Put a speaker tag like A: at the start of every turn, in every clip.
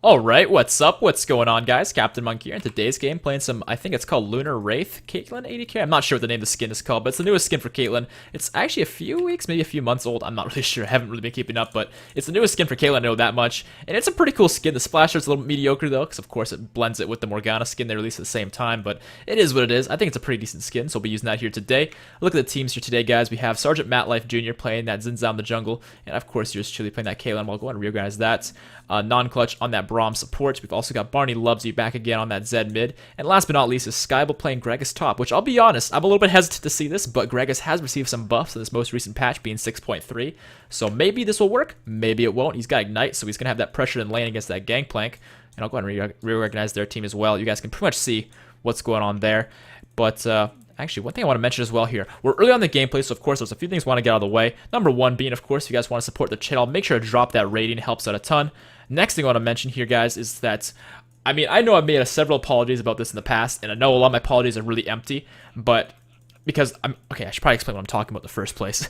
A: Alright, what's up? What's going on, guys? CaptainMonk here. In today's game, playing some, I think it's called Lunar Wraith. Caitlyn ADC? I'm not sure what the name of the skin is called, but it's the newest skin for Caitlyn. It's actually a few weeks, maybe a few months old. I'm not really sure. I haven't really been keeping up, but it's the newest skin for Caitlyn, I know that much. And it's a pretty cool skin. The splasher's a little mediocre, though, because of course it blends it with the Morgana skin they released at the same time, but it is what it is. I think it's a pretty decent skin, so we'll be using that here today. Look at the teams here today, guys. We have Sergeant Matt Life Jr. playing that Zinzao in the jungle, and of course, yours truly playing that Caitlyn. We'll go ahead and reorganize that. Non-clutch on that Braum support. We've also got Barney Loves You back again on that Zed mid. And last but not least is Skyball playing Gregus top, which I'll be honest, I'm a little bit hesitant to see this, but Gregus has received some buffs in this most recent patch, being 6.3. So maybe this will work, maybe it won't. He's got Ignite, so he's going to have that pressure in lane against that Gangplank. And I'll go ahead and reorganize their team as well. You guys can pretty much see what's going on there. But actually, one thing I want to mention as well here. We're early on the gameplay, so of course there's a few things I want to get out of the way. Number one being, of course, if you guys want to support the channel, make sure to drop that rating. It helps out a ton. Next thing I want to mention here, guys, is that, I mean, I know I've made several apologies about this in the past, and I know a lot of my apologies are really empty, but because okay, I should probably explain what I'm talking about in the first place.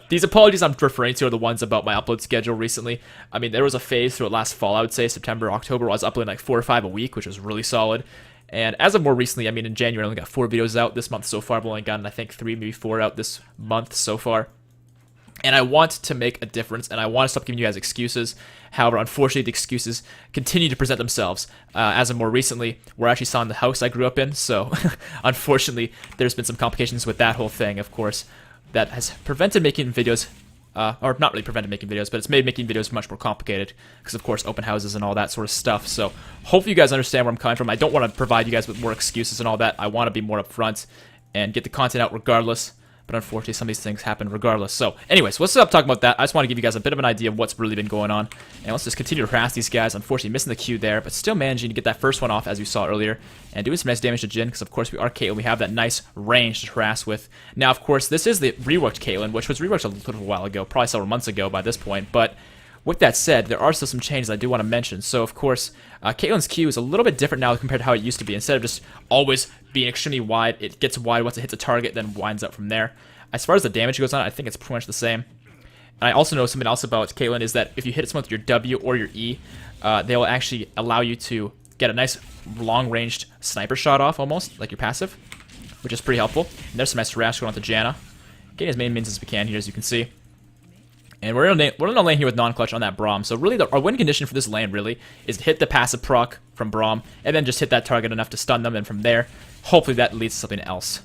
A: These apologies I'm referring to are the ones about my upload schedule recently. I mean, there was a phase through last fall, I would say, September, October, where I was uploading like 4 or 5 a week, which was really solid. And as of more recently, I mean, in January, I only got 4 videos out this month so far. I've only gotten, I think, 3, maybe 4 out this month so far. And I want to make a difference, and I want to stop giving you guys excuses. However, unfortunately, the excuses continue to present themselves. As of more recently, we're actually selling the house I grew up in, so unfortunately, there's been some complications with that whole thing, of course, that has prevented making videos, or not really prevented making videos, but it's made making videos much more complicated, because of course, open houses and all that sort of stuff. So hopefully you guys understand where I'm coming from. I don't want to provide you guys with more excuses and all that. I want to be more upfront and get the content out regardless. But unfortunately, some of these things happen regardless. So, anyways, let's stop talking about that. I just want to give you guys a bit of an idea of what's really been going on. And let's just continue to harass these guys. Unfortunately, missing the Q there, but still managing to get that first one off, as you saw earlier. And doing some nice damage to Jhin, because of course we are Caitlyn. We have that nice range to harass with. Now, of course, this is the reworked Caitlyn, which was reworked a little while ago, probably several months ago by this point. But with that said, there are still some changes I do want to mention. So, of course, Caitlyn's Q is a little bit different now compared to how it used to be. Instead of just always being extremely wide, it gets wide once it hits a target, then winds up from there. As far as the damage goes on, I think it's pretty much the same. And I also know something else about Caitlyn is that if you hit someone with your W or your E, they will actually allow you to get a nice long-ranged sniper shot off, almost, like your passive, which is pretty helpful. And there's some nice harass going on to Janna. Getting as many minions as we can here, as you can see. And we're in a lane here with non-clutch on that Braum. So really, our win condition for this lane, really, is to hit the passive proc from Braum, and then just hit that target enough to stun them, and from there, hopefully that leads to something else.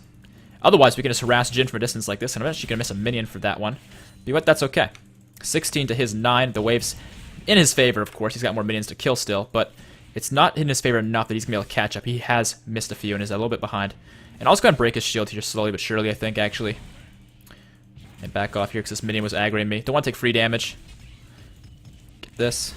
A: Otherwise, we can just harass Jhin from a distance like this, and I'm actually going to miss a minion for that one. But what? That's okay. 16 to his 9. The wave's in his favor, of course. He's got more minions to kill still, but it's not in his favor enough that he's going to be able to catch up. He has missed a few and is a little bit behind. And I'll just go ahead and break his shield here slowly but surely, I think, actually. And back off here because this minion was aggroing me. Don't want to take free damage. Get this.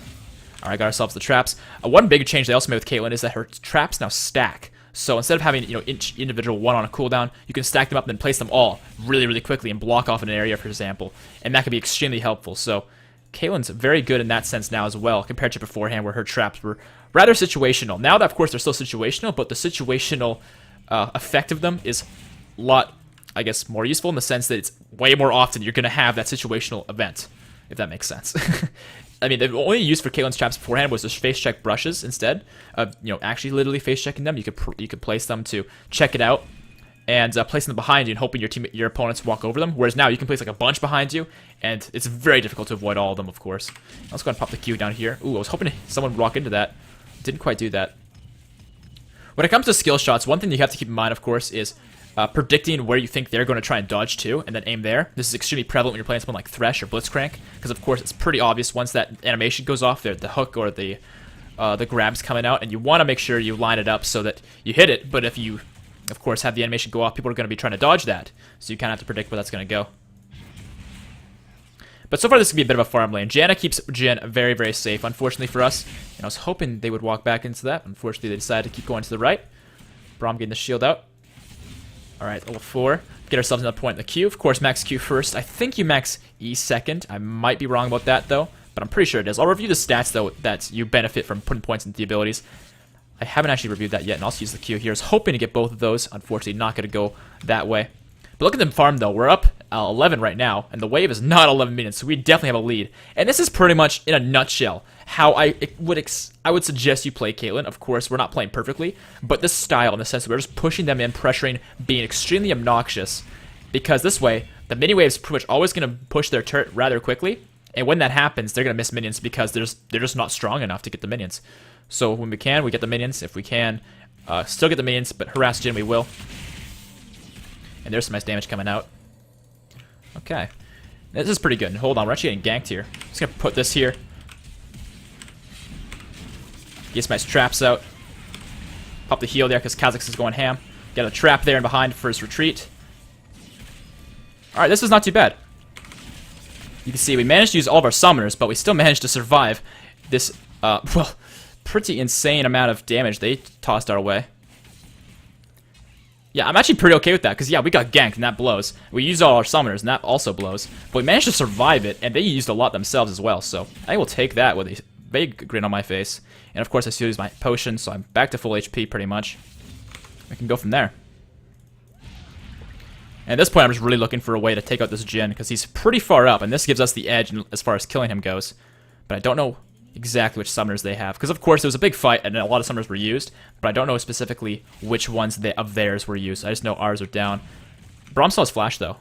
A: Alright, got ourselves the traps. One big change they also made with Caitlyn is that her traps now stack. So instead of having, you know, each individual one on a cooldown, you can stack them up and then place them all really, really quickly and block off an area, for example. And that can be extremely helpful. So Caitlyn's very good in that sense now as well, compared to beforehand where her traps were rather situational. Now that, of course, they're still situational, but the situational effect of them is a lot, I guess, more useful in the sense that it's way more often you're going to have that situational event, if that makes sense. I mean, the only use for Caitlyn's traps beforehand was just face check brushes instead of, you know, actually literally face checking them. You could place them to check it out and placing them behind you and hoping your opponents walk over them. Whereas now you can place like a bunch behind you, and it's very difficult to avoid all of them, of course. Let's go ahead and pop the Q down here. Ooh, I was hoping someone would walk into that. Didn't quite do that. When it comes to skill shots, one thing you have to keep in mind, of course, is predicting where you think they're going to try and dodge to, and then aim there. This is extremely prevalent when you're playing someone like Thresh or Blitzcrank, because of course it's pretty obvious once that animation goes off, the hook or the grab's coming out, and you want to make sure you line it up so that you hit it. But if you, of course, have the animation go off, people are going to be trying to dodge that, so you kind of have to predict where that's going to go. But so far this could be a bit of a farm lane. Janna keeps Jhin very, very safe, unfortunately for us. And I was hoping they would walk back into that. Unfortunately, they decided to keep going to the right. Braum getting the shield out. Alright, level 4. Get ourselves another point in the Q. Of course, max Q first. I think you max E second. I might be wrong about that, though. But I'm pretty sure it is. I'll review the stats, though, that you benefit from putting points into the abilities. I haven't actually reviewed that yet, and I'll use the Q here. I was hoping to get both of those. Unfortunately, not going to go that way. But look at them farm, though. We're up 11 right now, and the wave is not 11 minions, so we definitely have a lead. And this is pretty much, in a nutshell, how I would suggest you play Caitlyn. Of course, we're not playing perfectly, but this style, in the sense that we're just pushing them in, pressuring, being extremely obnoxious, because this way, the mini wave's pretty much always going to push their turret rather quickly, and when that happens, they're going to miss minions because they're just not strong enough to get the minions. So when we can, we get the minions. If we can, still get the minions, but harass Jhin we will. And there's some nice damage coming out. Okay. This is pretty good. Hold on, we're actually getting ganked here. Just gonna put this here. Get some nice traps out. Pop the heal there because Kha'Zix is going ham. Got a trap there and behind for his retreat. Alright, this is not too bad. You can see we managed to use all of our summoners, but we still managed to survive this, well, pretty insane amount of damage they tossed our way. Yeah, I'm actually pretty okay with that, because yeah, we got ganked, and that blows. We used all our summoners, and that also blows. But we managed to survive it, and they used a lot themselves as well, so I will take that with a big grin on my face. And of course, I still use my potion, so I'm back to full HP pretty much. We can go from there. And at this point, I'm just really looking for a way to take out this Jhin, because he's pretty far up, and this gives us the edge as far as killing him goes. But I don't know exactly which summoners they have, because of course there was a big fight and a lot of summoners were used, but I don't know specifically which ones of theirs were used. I just know ours are down. Braum still has flash though,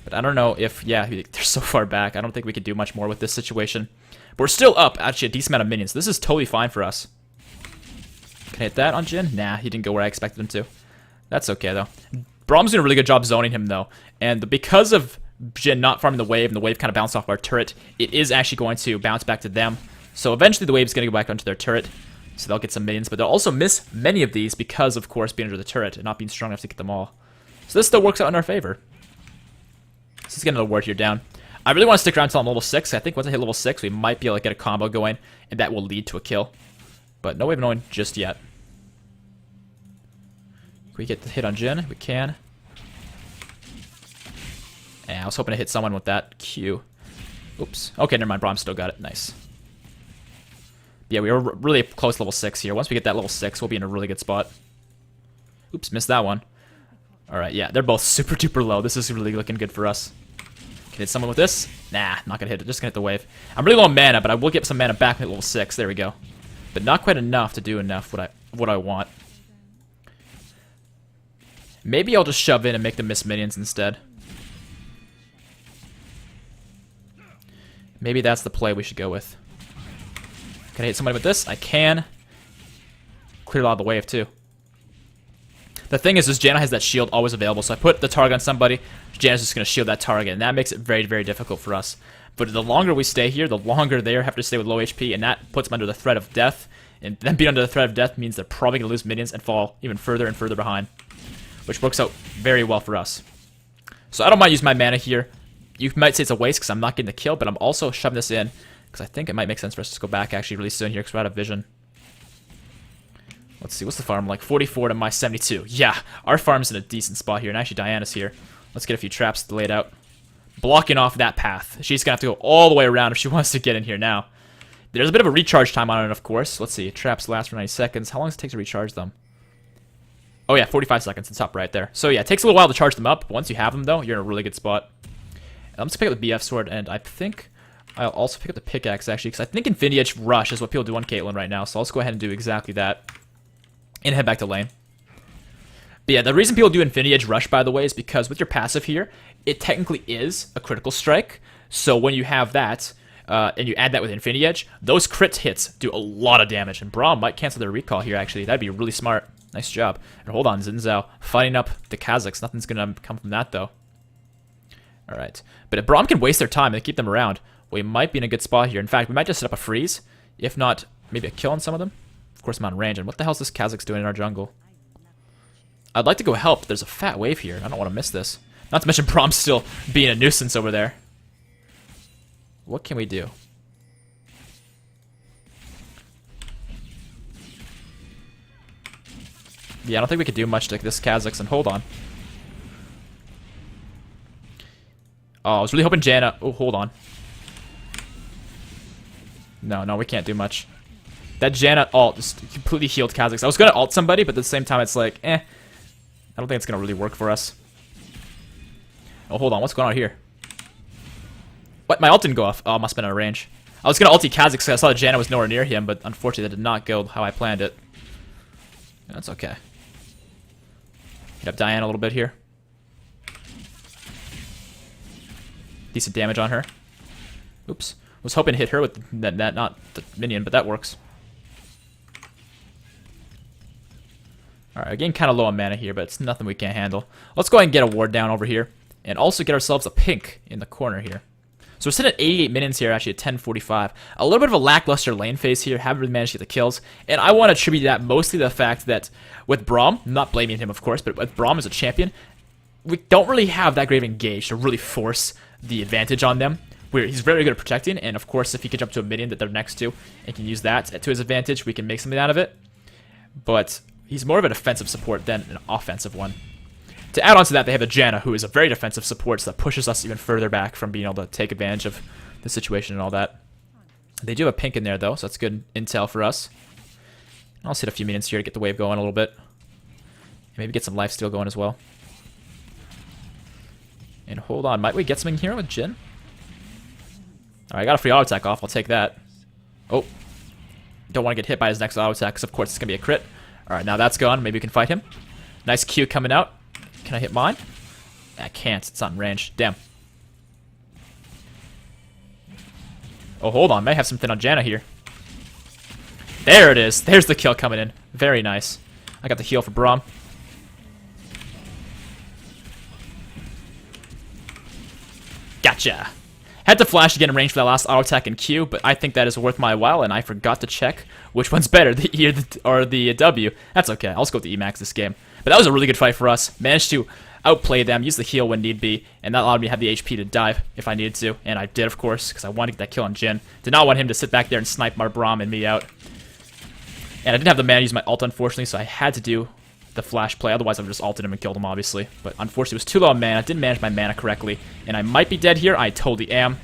A: but I don't know if, yeah, they're so far back. I don't think we could do much more with this situation, but we're still up actually a decent amount of minions. This is totally fine for us. Can I hit that on Jhin? Nah, he didn't go where I expected him to. That's okay though. Braum's doing a really good job zoning him though, and because of Jhin not farming the wave, and the wave kind of bounced off our turret, it is actually going to bounce back to them. So eventually the wave's going to go back onto their turret, so they'll get some minions, but they'll also miss many of these because, of course, being under the turret and not being strong enough to get them all. So this still works out in our favor. Let's just get another ward here down. I really want to stick around until I'm level 6. I think once I hit level 6, we might be able to get a combo going, and that will lead to a kill. But no way of knowing just yet. Can we get the hit on Jhin? We can. Yeah, I was hoping to hit someone with that Q. Oops. Okay, never mind. Braum still got it. Nice. Yeah, we were really close to level 6 here. Once we get that level 6, we'll be in a really good spot. Oops, missed that one. Alright, yeah, they're both super duper low. This is really looking good for us. Can hit someone with this? Nah, not gonna hit it. Just gonna hit the wave. I'm really low on mana, but I will get some mana back at level 6. There we go. But not quite enough to do enough what I want. Maybe I'll just shove in and make them miss minions instead. Maybe that's the play we should go with. Can I hit somebody with this? I can. Clear a lot of the wave, too. The thing is Janna has that shield always available, so I put the target on somebody, Janna's just going to shield that target, and that makes it very, very difficult for us. But the longer we stay here, the longer they have to stay with low HP, and that puts them under the threat of death. And then being under the threat of death means they're probably going to lose minions and fall even further and further behind, which works out very well for us. So I don't mind using my mana here. You might say it's a waste because I'm not getting the kill, but I'm also shoving this in because I think it might make sense for us to go back actually really soon here because we're out of vision. Let's see, what's the farm like? 44 to my 72. Yeah, our farm's in a decent spot here, and actually Diana's here. Let's get a few traps laid out. Blocking off that path. She's going to have to go all the way around if she wants to get in here now. There's a bit of a recharge time on it, of course. Let's see, traps last for 90 seconds. How long does it take to recharge them? Oh yeah, 45 seconds. It's up right there. So yeah, it takes a little while to charge them up, but once you have them though, you're in a really good spot. I'm just pick up the BF sword, and I think I'll also pick up the pickaxe, actually, because I think Infinity Edge Rush is what people do on Caitlyn right now, so I'll just go ahead and do exactly that, and head back to lane. But yeah, the reason people do Infinity Edge Rush, by the way, is because with your passive here, it technically is a critical strike, so when you have that, and you add that with Infinity Edge, those crit hits do a lot of damage, and Braum might cancel their recall here, actually. That'd be really smart. Nice job. And hold on, Xin Zhao fighting up the Kha'Zix. Nothing's going to come from that, though. Alright, but if Braum can waste their time and keep them around, we might be in a good spot here. In fact, we might just set up a freeze. If not, maybe a kill on some of them. Of course, I'm on range. And what the hell is this Kha'Zix doing in our jungle? I'd like to go help, but there's a fat wave here. I don't want to miss this. Not to mention Braum still being a nuisance over there. What can we do? Yeah, I don't think we could do much to this Kha'Zix, and hold on. Oh, I was really hoping Janna... Oh, hold on. No, we can't do much. That Janna ult just completely healed Kha'Zix. I was going to ult somebody, but at the same time, it's like, I don't think it's going to really work for us. Oh, hold on. What's going on here? What? My ult didn't go off. Oh, must have been out of range. I was going to ulti Kha'Zix because I saw that Janna was nowhere near him, but unfortunately that did not go how I planned it. That's okay. Hit up Diana a little bit here. Decent damage on her. Oops. Was hoping to hit her with that, not the minion, but that works. Alright, again, kind of low on mana here, but it's nothing we can't handle. Let's go ahead and get a ward down over here. And also get ourselves a pink in the corner here. So we're sitting at 88 minions here, actually at 10:45. A little bit of a lackluster lane phase here. Haven't really managed to get the kills. And I want to attribute that mostly to the fact that with Braum, not blaming him of course, but with Braum as a champion, we don't really have that great of engage to really force the advantage on them. He's very good at protecting, and of course if he can jump to a minion that they're next to and can use that to his advantage, we can make something out of it. But he's more of a defensive support than an offensive one. To add on to that, they have a Janna, who is a very defensive support, so that pushes us even further back from being able to take advantage of the situation and all that. They do have a pink in there, though, so that's good intel for us. I'll hit a few minions here to get the wave going a little bit. Maybe get some lifesteal going as well. And hold on, might we get something here with Jhin? Alright, I got a free auto attack off, I'll take that. Oh. Don't want to get hit by his next auto attack, because of course it's going to be a crit. Alright, now that's gone, maybe we can fight him. Nice Q coming out. Can I hit mine? I can't, it's not in range. Damn. Oh, hold on, may have something on Janna here. There it is, there's the kill coming in. Very nice. I got the heal for Braum. Gotcha. Had to flash to get in range for that last auto attack and Q, but I think that is worth my while, and I forgot to check which one's better, the E or the W. That's okay, I'll just go with the Emax this game. But that was a really good fight for us. Managed to outplay them, use the heal when need be, and that allowed me to have the HP to dive if I needed to, and I did, of course, because I wanted to get that kill on Jhin. Did not want him to sit back there and snipe my Braum and me out. And I didn't have the mana to use my ult, unfortunately, so I had to do the flash play. Otherwise, I would have just ulted him and killed him, obviously. But unfortunately, it was too low on mana. I didn't manage my mana correctly, and I might be dead here. I totally am.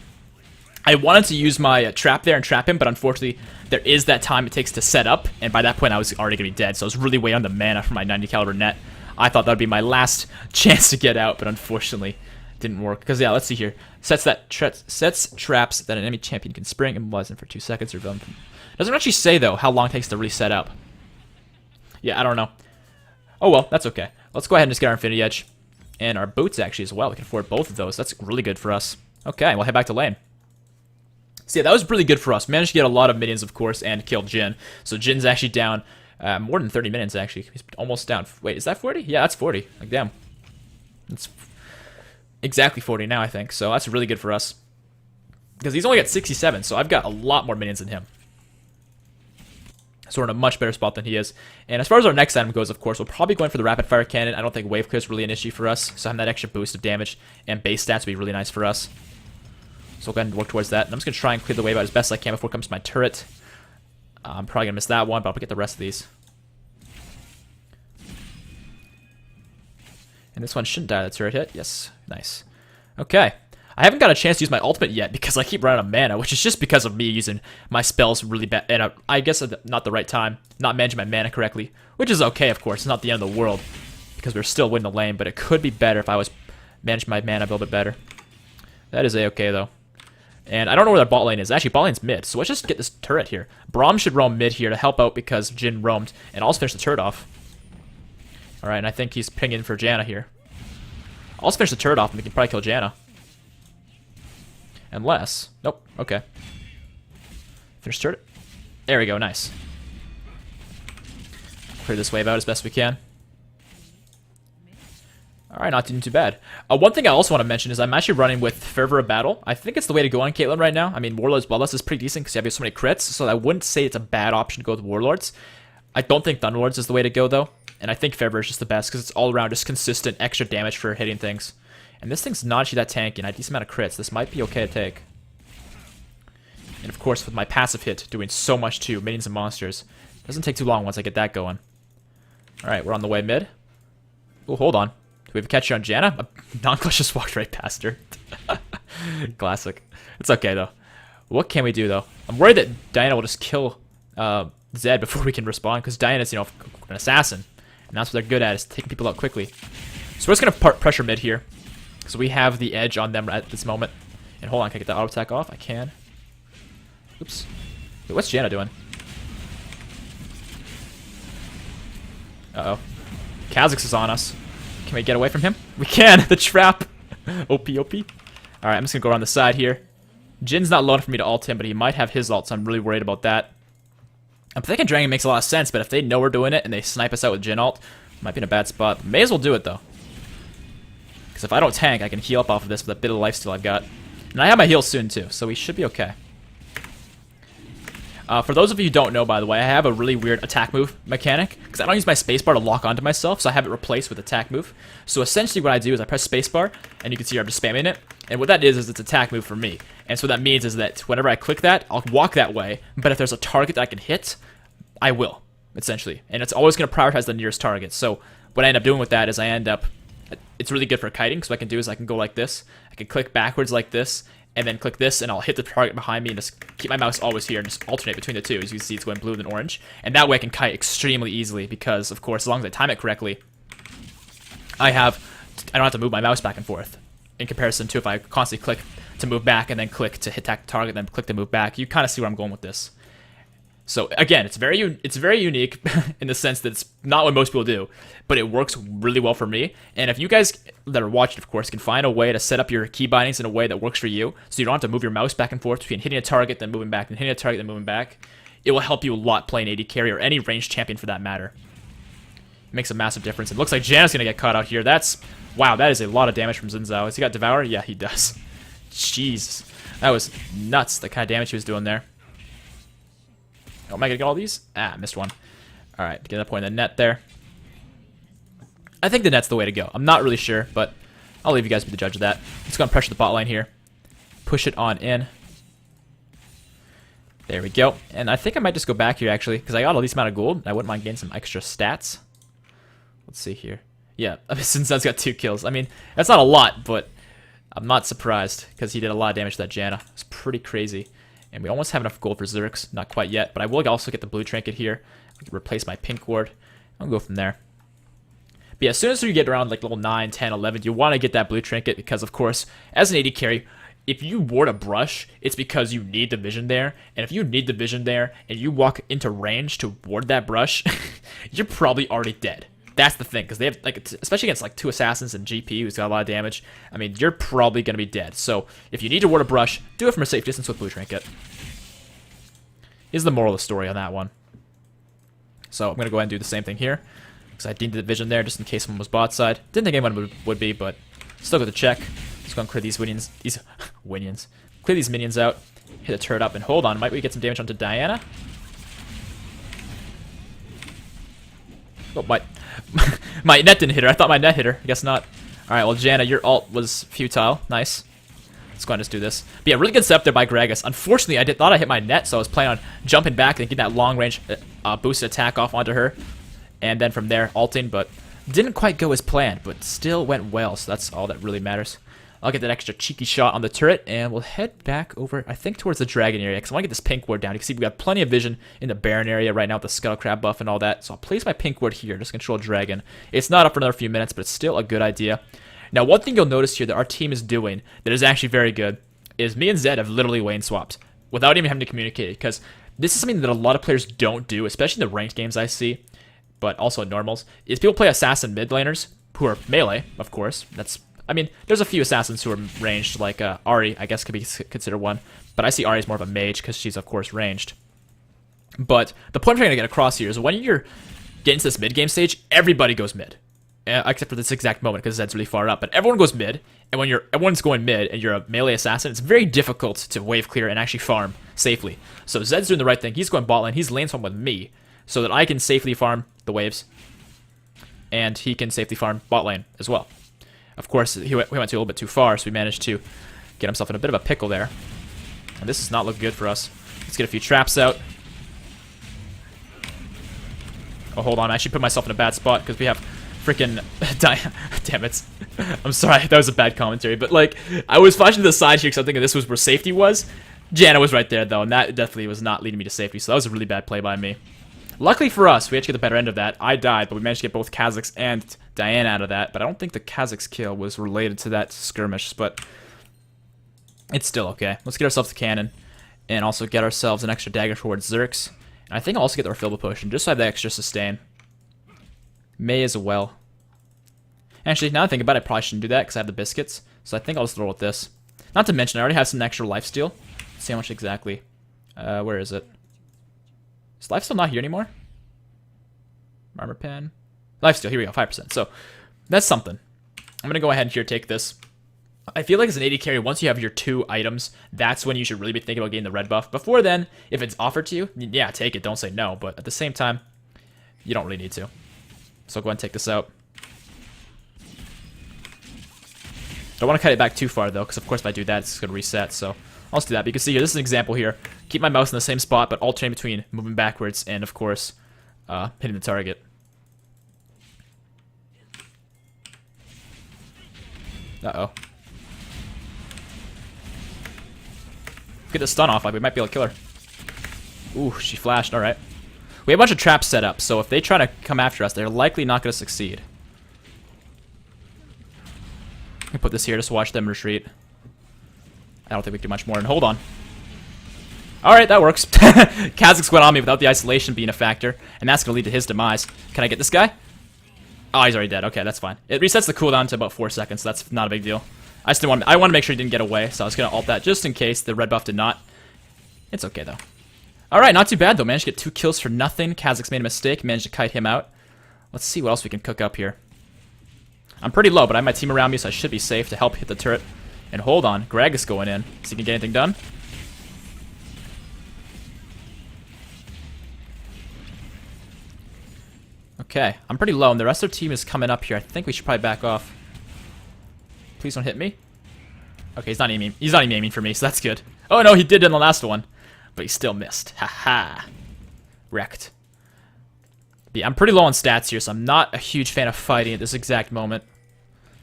A: I wanted to use my trap there and trap him, but unfortunately, there is that time it takes to set up, and by that point, I was already going to be dead, so I was really way on the mana for my 90 caliber net. I thought that would be my last chance to get out, but unfortunately, didn't work. Because, yeah, let's see here. Sets traps that an enemy champion can spring and immobilize them for 2 seconds or doesn't actually say, though, how long it takes to reset up. Yeah, I don't know. Oh, well, that's okay. Let's go ahead and just get our Infinity Edge. And our boots, actually, as well. We can afford both of those. That's really good for us. Okay, we'll head back to lane. So, yeah, that was really good for us. Managed to get a lot of minions, of course, and killed Jhin. So, Jin's actually down more than 30 minutes, actually. He's almost down. Wait, is that 40? Yeah, that's 40. Like, damn. It's exactly 40 now, I think. So, that's really good for us. Because he's only got 67, so I've got a lot more minions than him. So we're in a much better spot than he is. And as far as our next item goes, of course, we're probably going for the rapid fire cannon. I don't think wave clear is really an issue for us. So having that extra boost of damage and base stats would be really nice for us. So we'll go ahead and work towards that. And I'm just going to try and clear the wave out as best I can before it comes to my turret. I'm probably going to miss that one, but I'll get the rest of these. And this one shouldn't die. The turret hit. Yes. Nice. Okay. I haven't got a chance to use my ultimate yet because I keep running out of mana, which is just because of me using my spells really bad. And I guess at not the right time, not managing my mana correctly, which is okay, of course. It's not the end of the world because we're still winning the lane, but it could be better if I was managing my mana a little bit better. That is a-okay, though. And I don't know where their bot lane is. Actually, bot lane's mid, so let's just get this turret here. Braum should roam mid here to help out because Jhin roamed, and also finish the turret off. Alright, and I think he's pinging for Janna here. I'll also finish the turret off, and we can probably kill Janna. Unless... Nope. Okay. Finish turret. There we go. Nice. Clear this wave out as best we can. Alright, not doing too bad. One thing I also want to mention is I'm actually running with Fervor of Battle. I think it's the way to go on Caitlyn right now. I mean, Warlord's Bloodlust is pretty decent because you have so many crits, so I wouldn't say it's a bad option to go with Warlords. I don't think Thunderlords is the way to go, though. And I think Fervor is just the best because it's all around just consistent extra damage for hitting things. And this thing's not actually that tanky, and I have a decent amount of crits. This might be okay to take. And of course, with my passive hit doing so much too, minions and monsters, doesn't take too long once I get that going. Alright, we're on the way mid. Oh, hold on. Do we have a catch on Janna? Non-clutch just walked right past her. Classic. It's okay, though. What can we do, though? I'm worried that Diana will just kill Zed before we can respond, because Diana's, you know, an assassin. And that's what they're good at, is taking people out quickly. So we're just going to pressure mid here. because we have the edge on them at this moment. And hold on, can I get that auto attack off? I can. Oops. Wait, what's Janna doing? Uh-oh. Kha'Zix is on us. Can we get away from him? We can! The trap! OP, OP. Alright, I'm just gonna go around the side here. Jin's not low enough for me to ult him, but he might have his ult, so I'm really worried about that. I'm thinking Dragon makes a lot of sense, but if they know we're doing it and they snipe us out with Jin ult, might be in a bad spot. May as well do it, though. Because if I don't tank, I can heal up off of this with a bit of lifesteal I've got. And I have my heals soon, too, so we should be okay. For those of you who don't know, by the way, I have a really weird attack move mechanic, because I don't use my spacebar to lock onto myself, so I have it replaced with attack move. So essentially what I do is I press spacebar, and you can see I'm just spamming it, and what that is it's attack move for me. And so what that means is that whenever I click that, I'll walk that way, but if there's a target that I can hit, I will, essentially. And it's always going to prioritize the nearest target. So what I end up doing with that is I end up, it's really good for kiting, because what I can do is I can go like this, I can click backwards like this, and then click this, and I'll hit the target behind me and just keep my mouse always here and just alternate between the two. As you can see, it's going blue and orange. And that way I can kite extremely easily because, of course, as long as I time it correctly, I don't have to move my mouse back and forth. In comparison to if I constantly click to move back and then click to hit that target, then click to move back. You kind of see where I'm going with this. So again, it's very unique in the sense that it's not what most people do, but it works really well for me. And if you guys that are watching, of course, can find a way to set up your key bindings in a way that works for you, so you don't have to move your mouse back and forth between hitting a target, then moving back, then hitting a target, then moving back, it will help you a lot playing AD carry or any ranged champion for that matter. It makes a massive difference. It looks like Janna's gonna get caught out here. Wow, that is a lot of damage from Xin Zhao. Has he got Devour? Yeah, he does. Jeez, that was nuts, the kind of damage he was doing there. Oh, am I gonna get all these? Ah, missed one. Alright, get that point in the net there. I think the net's the way to go. I'm not really sure, but I'll leave you guys to be the judge of that. Let's go and pressure the bot line here. Push it on in. There we go. And I think I might just go back here, actually, because I got a decent amount of gold. I wouldn't mind getting some extra stats. Let's see here. Yeah, since Zed's got 2 kills. I mean, that's not a lot, but I'm not surprised, because he did a lot of damage to that Janna. It's pretty crazy. And we almost have enough gold for Zerix. Not quite yet, but I will also get the blue trinket here. I can replace my pink ward. I'll go from there. But yeah, as soon as you get around like level 9, 10, 11, you want to get that blue trinket because, of course, as an AD carry, if you ward a brush, it's because you need the vision there. And if you need the vision there and you walk into range to ward that brush, you're probably already dead. That's the thing, because they have, like, especially against like 2 assassins and GP, who's got a lot of damage. I mean, you're probably going to be dead. So if you need to ward a brush, do it from a safe distance with blue trinket. Is the moral of the story on that one. So I'm going to go ahead and do the same thing here, because I needed the vision there just in case someone was bot side. Didn't think anyone would be, but still got the check. Let's go and clear these minions. Clear these minions out. Hit the turret up and hold on. Might we get some damage onto Diana? Oh, my net didn't hit her. I thought my net hit her. I guess not. Alright, well, Janna, your ult was futile. Nice. Let's go ahead and just do this. But yeah, really good setup there by Gragas. Unfortunately, I thought I hit my net, so I was planning on jumping back and getting that long-range boosted attack off onto her. And then from there, ulting, but didn't quite go as planned, but still went well, so that's all that really matters. I'll get that extra cheeky shot on the turret, and we'll head back over, I think, towards the dragon area, because I want to get this pink ward down. You can see we got plenty of vision in the Baron area right now with the Scuttle Crab buff and all that, so I'll place my pink ward here, just control dragon. It's not up for another few minutes, but it's still a good idea. Now, one thing you'll notice here that our team is doing that is actually very good is me and Zed have literally lane swapped without even having to communicate, because this is something that a lot of players don't do, especially in the ranked games I see, but also in normals, is people play assassin mid laners, who are melee, of course. I mean, there's a few assassins who are ranged, like Ahri, I guess could be considered one. But I see Ahri as more of a mage because she's, of course, ranged. But the point I'm trying to get across here is when you're getting to this mid-game stage, everybody goes mid. Except for this exact moment because Zed's really far up. But everyone goes mid, and when everyone's going mid and you're a melee assassin, it's very difficult to wave clear and actually farm safely. So Zed's doing the right thing. He's going bot lane. He's lane swap with me so that I can safely farm the waves. And he can safely farm bot lane as well. Of course, he went a little bit too far, so he managed to get himself in a bit of a pickle there. And this does not look good for us. Let's get a few traps out. Oh, hold on. I actually put myself in a bad spot because we have freaking... Damn it. I'm sorry. That was a bad commentary. But, like, I was flashing to the side here because I'm thinking this was where safety was. Janna was right there, though, and that definitely was not leading me to safety. So that was a really bad play by me. Luckily for us, we actually get the better end of that. I died, but we managed to get both Kazakhs and Diana out of that. But I don't think the Kazakhs kill was related to that skirmish, but it's still okay. Let's get ourselves a cannon and also get ourselves an extra dagger towards Zerx. And I think I'll also get the refillable potion, just so I have the extra sustain. May as well. Actually, now that I think about it, I probably shouldn't do that because I have the biscuits. So I think I'll just roll with this. Not to mention, I already have some extra lifesteal. Let's see how much exactly. Where is it? Is lifesteal not here anymore? Armor pen. Lifesteal, here we go, 5%. So that's something. I'm going to go ahead and here take this. I feel like as an AD carry, once you have your 2 items, that's when you should really be thinking about getting the red buff. Before then, if it's offered to you, yeah, take it. Don't say no. But at the same time, you don't really need to. So I'll go ahead and take this out. Don't want to cut it back too far, though, because of course if I do that, it's going to reset. So I'll just do that. But you can see here, this is an example here. Keep my mouse in the same spot, but alternating between moving backwards and, of course, hitting the target. Uh-oh. Get the stun off, like we might be able to kill her. Ooh, she flashed, alright. We have a bunch of traps set up, so if they try to come after us, they're likely not going to succeed. Let me put this here, just watch them retreat. I don't think we can do much more, and hold on. Alright, that works. Kazakhs went on me without the isolation being a factor, and that's going to lead to his demise. Can I get this guy? Oh, he's already dead. Okay, that's fine. It resets the cooldown to about 4 seconds, so that's not a big deal. I want to make sure he didn't get away, so I was going to ult that just in case the red buff did not. It's okay, though. Alright, not too bad, though. Managed to get 2 kills for nothing. Kazakhs made a mistake. Managed to kite him out. Let's see what else we can cook up here. I'm pretty low, but I have my team around me, so I should be safe to help hit the turret. And hold on. Greg is going in. So he can get anything done. Okay, I'm pretty low, and the rest of their team is coming up here. I think we should probably back off. Please don't hit me. Okay, he's not even aiming for me, so that's good. Oh no, he did in the last one, but he still missed. Haha. Wrecked. But yeah, I'm pretty low on stats here, so I'm not a huge fan of fighting at this exact moment.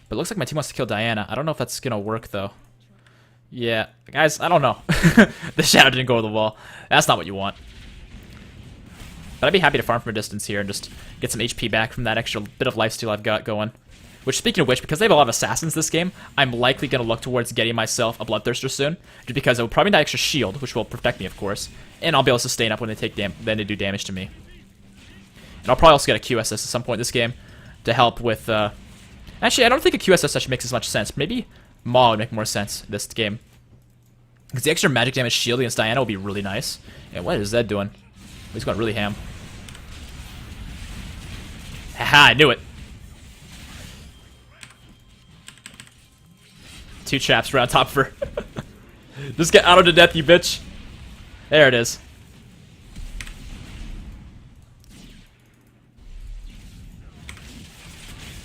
A: But it looks like my team wants to kill Diana. I don't know if that's gonna work though. Yeah, guys, I don't know. The shadow didn't go over the wall. That's not what you want. But I'd be happy to farm from a distance here and just get some HP back from that extra bit of lifesteal I've got going. Which, speaking of which, because they have a lot of assassins this game, I'm likely going to look towards getting myself a Bloodthirster soon. Just because I will probably need that extra shield, which will protect me, of course. And I'll be able to sustain up when they take then they do damage to me. And I'll probably also get a QSS at some point in this game to help with... Actually, I don't think a QSS actually makes as much sense. Maybe Maw would make more sense in this game. Because the extra magic damage shield against Diana will be really nice. And what is Zed doing? He's going really ham. Haha, I knew it. 2 traps right on top of her. Just get auto to death, you bitch. There it is.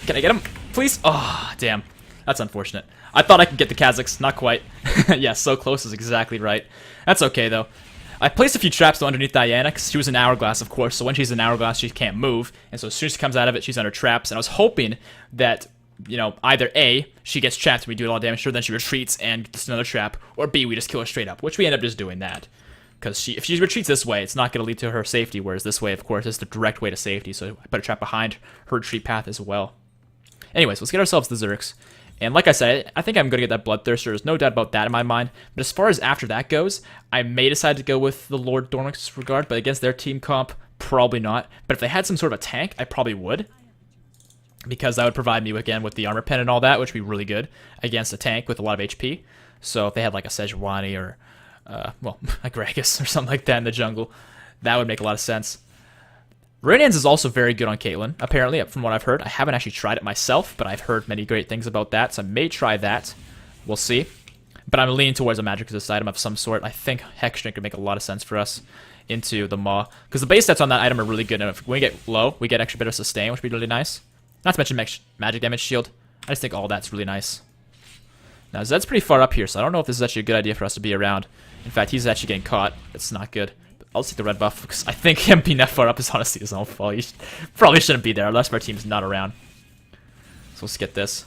A: Can I get him? Please? Oh, damn. That's unfortunate. I thought I could get the Kazakhs. Not quite. Yeah, so close is exactly right. That's okay, though. I placed a few traps though underneath Diana because she was an hourglass, of course. So when she's an hourglass, she can't move, and so as soon as she comes out of it, she's under traps. And I was hoping that, you know, either A, she gets trapped and we do a lot of damage to her, then she retreats and gets another trap, or B, we just kill her straight up, which we end up just doing that. Because if she retreats this way, it's not going to lead to her safety, whereas this way, of course, is the direct way to safety. So I put a trap behind her retreat path as well. Anyways, let's get ourselves the Zerx. And like I said, I think I'm going to get that Bloodthirster. There's no doubt about that in my mind. But as far as after that goes, I may decide to go with the Lord Dormic's Regard, but against their team comp, probably not. But if they had some sort of a tank, I probably would. Because that would provide me, again, with the armor pen and all that, which would be really good against a tank with a lot of HP. So if they had like a Sejuani or, well, a Gragas or something like that in the jungle, that would make a lot of sense. Radiance is also very good on Caitlyn, apparently, from what I've heard. I haven't actually tried it myself, but I've heard many great things about that, so I may try that. We'll see. But I'm leaning towards a magic resist item of some sort. I think Hex Shrink would make a lot of sense for us into the Maw. Because the base stats on that item are really good, and if we get low, we get extra bit of sustain, which would be really nice. Not to mention magic damage shield. I just think all that's really nice. Now, Zed's pretty far up here, so I don't know if this is actually a good idea for us to be around. In fact, he's actually getting caught. It's not good. I'll take the red buff, because I think him being that far up is honestly his own fault. He probably shouldn't be there, unless our team's not around. So let's get this.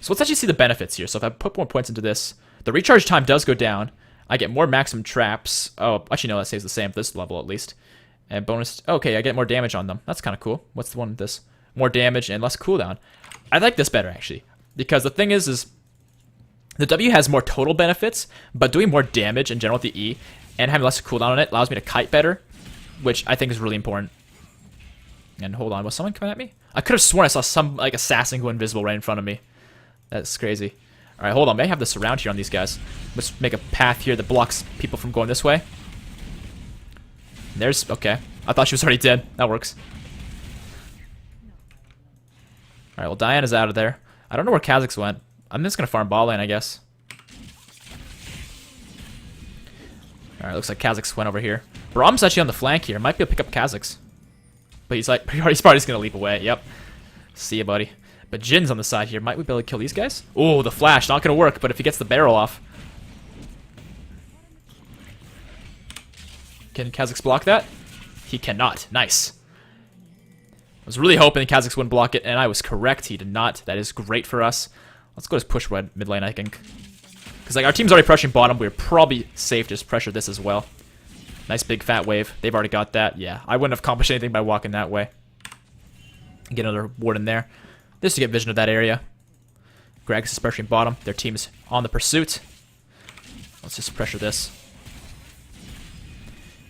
A: So let's actually see the benefits here. So if I put more points into this, the recharge time does go down. I get more maximum traps. Oh, actually, no, that stays the same at this level, at least. And bonus... Okay, I get more damage on them. That's kind of cool. What's the one with this? More damage and less cooldown. I like this better, actually. Because the thing is the W has more total benefits, but doing more damage in general with the E and having less cooldown on it allows me to kite better, which I think is really important. And hold on, was someone coming at me? I could have sworn I saw some, like, assassin go invisible right in front of me. That's crazy. Alright, hold on. May I have this around here on these guys? Let's make a path here that blocks people from going this way. There's... Okay. I thought she was already dead. That works. Alright, well, Diana's out of there. I don't know where Kha'Zix went. I'm just gonna farm ball lane, I guess. Alright, looks like Kha'Zix went over here. Braum's actually on the flank here. Might be able to pick up Kha'Zix. But he's like... He's probably just gonna leap away. Yep. See ya, buddy. But Jin's on the side here. Might we be able to kill these guys? Oh, the flash. Not gonna work, but if he gets the barrel off... Can Kha'Zix block that? He cannot. Nice. I was really hoping Kha'Zix wouldn't block it, and I was correct. He did not. That is great for us. Let's go just push red mid lane, I think. Because like our team's already pressuring bottom. We're probably safe to just pressure this as well. Nice big fat wave. They've already got that. Yeah, I wouldn't have accomplished anything by walking that way. Get another ward in there. Just to get vision of that area. Gragas is pressuring bottom. Their team is on the pursuit. Let's just pressure this.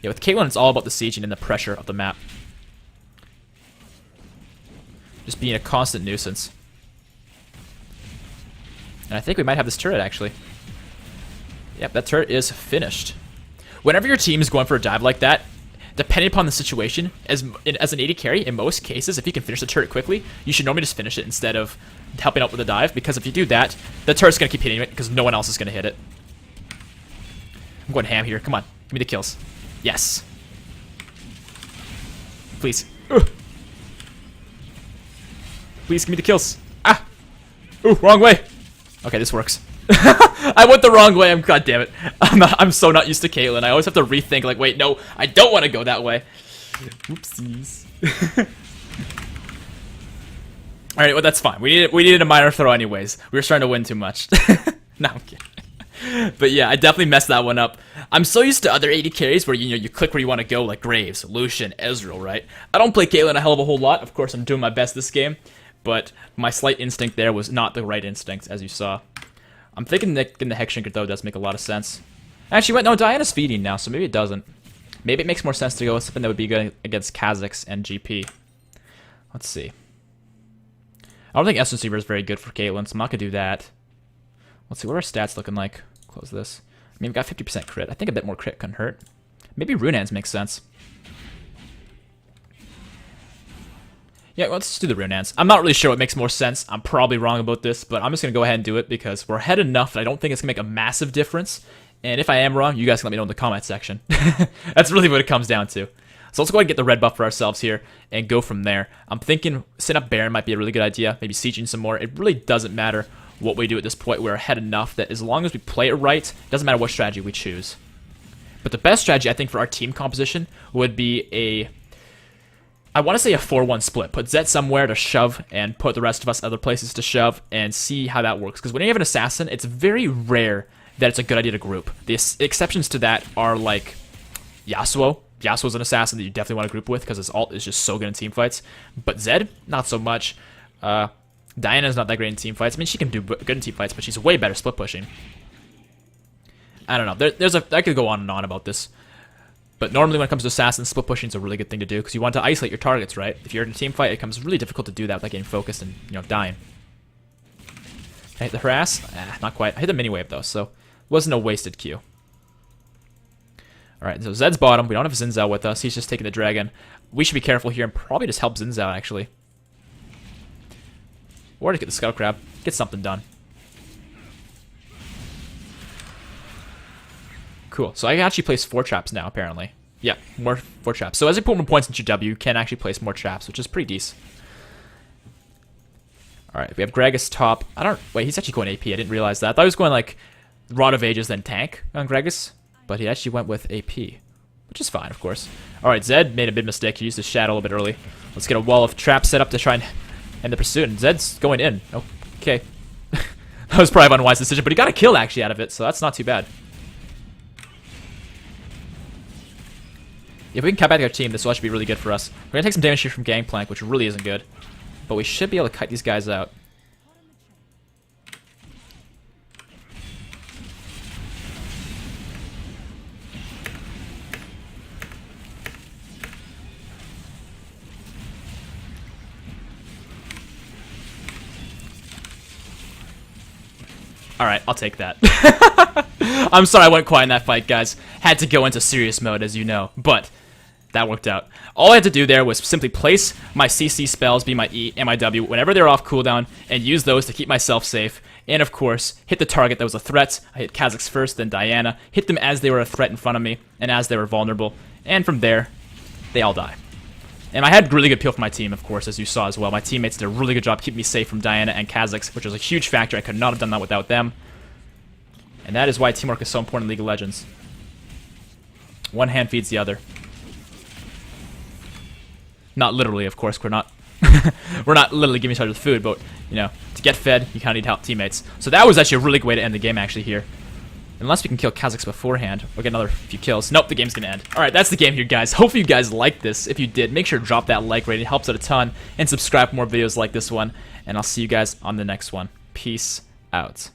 A: Yeah, with Caitlyn, it's all about the sieging and the pressure of the map. Just being a constant nuisance. And I think we might have this turret, actually. Yep, that turret is finished. Whenever your team is going for a dive like that, depending upon the situation, as an AD carry, in most cases, if you can finish the turret quickly, you should normally just finish it instead of helping out with the dive, because if you do that, the turret's going to keep hitting it, because no one else is going to hit it. I'm going ham here. Come on. Give me the kills. Yes. Please. Ugh. Please give me the kills. Ah! Ooh, wrong way. Okay, this works. I went the wrong way. God damn it. I'm so not used to Caitlyn. I always have to rethink, like, wait, no, I don't want to go that way. Oopsies. Alright, well, that's fine. We needed a minor throw anyways. We were starting to win too much. No, I'm kidding. But yeah, I definitely messed that one up. I'm so used to other AD carries where, you know, you click where you want to go, like Graves, Lucian, Ezreal, right? I don't play Caitlyn a hell of a whole lot. Of course, I'm doing my best this game. But my slight instinct there was not the right instinct, as you saw. I'm thinking that getting the Hex Shinker, though, does make a lot of sense. Actually, wait, no, Diana's feeding now, so maybe it doesn't. Maybe it makes more sense to go with something that would be good against Kha'Zix and GP. Let's see. I don't think Essence Receiver is very good for Caitlyn, so I'm not going to do that. Let's see, what are our stats looking like? Close this. I mean, we've got 50% crit. I think a bit more crit couldn't hurt. Maybe Runaan's makes sense. Yeah, let's just do the Runaan's. I'm not really sure what makes more sense. I'm probably wrong about this, but I'm just going to go ahead and do it because we're ahead enough that I don't think it's going to make a massive difference. And if I am wrong, you guys can let me know in the comment section. That's really what it comes down to. So let's go ahead and get the red buff for ourselves here and go from there. I'm thinking setting up Baron might be a really good idea. Maybe sieging some more. It really doesn't matter what we do at this point. We're ahead enough that as long as we play it right, it doesn't matter what strategy we choose. But the best strategy, I think, for our team composition would be a... I want to say a 4-1 split. Put Zed somewhere to shove and put the rest of us other places to shove and see how that works. Because when you have an assassin, it's very rare that it's a good idea to group. The exceptions to that are like Yasuo. Yasuo's an assassin that you definitely want to group with because his ult is just so good in team fights. But Zed, not so much. Diana's not that great in team fights. I mean, she can do good in team fights, but she's way better split pushing. I don't know. I could go on and on about this. But normally when it comes to assassins, split pushing is a really good thing to do because you want to isolate your targets, right? If you're in a team fight, it becomes really difficult to do that without getting focused and, you know, dying. I hit the harass? Not quite. I hit the mini wave though, so it wasn't a wasted Q. Alright, so Zed's bottom. We don't have Xin Zhao with us. He's just taking the dragon. We should be careful here and probably just help Xin Zhao, actually. Or to get the Scuttle Crab. Get something done. Cool. So I can actually place 4 traps now, apparently. Yeah, more 4 traps. So as you put more points into your W, you can actually place more traps, which is pretty decent. Alright, we have Gragas top. Wait, he's actually going AP. I didn't realize that. I thought he was going like Rod of Ages, then tank on Gragas. But he actually went with AP, which is fine, of course. Alright, Zed made a big mistake. He used his shadow a little bit early. Let's get a wall of traps set up to try and end the pursuit. And Zed's going in. Okay. That was probably an unwise decision, but he got a kill actually out of it, so that's not too bad. If we can cap back our team, this will actually be really good for us. We're gonna take some damage here from Gangplank, which really isn't good. But we should be able to kite these guys out. Alright, I'll take that. I'm sorry I went quiet in that fight, guys. Had to go into serious mode, as you know, but that worked out. All I had to do there was simply place my CC spells, be my E and my W, whenever they're off cooldown, and use those to keep myself safe. And of course, hit the target that was a threat. I hit Kha'Zix first, then Diana. Hit them as they were a threat in front of me, and as they were vulnerable. And from there, they all die. And I had really good peel for my team, of course, as you saw as well. My teammates did a really good job keeping me safe from Diana and Kha'Zix, which was a huge factor. I could not have done that without them. And that is why teamwork is so important in League of Legends. One hand feeds the other. Not literally, of course. We're not we're not literally giving each other the food, but, you know, to get fed, you kind of need help teammates. So that was actually a really good way to end the game, actually, here. Unless we can kill Kha'Zix beforehand, or get another few kills. Nope, the game's gonna end. Alright, that's the game here, guys. Hopefully you guys liked this. If you did, make sure to drop that like rating. It helps out a ton. And subscribe for more videos like this one. And I'll see you guys on the next one. Peace out.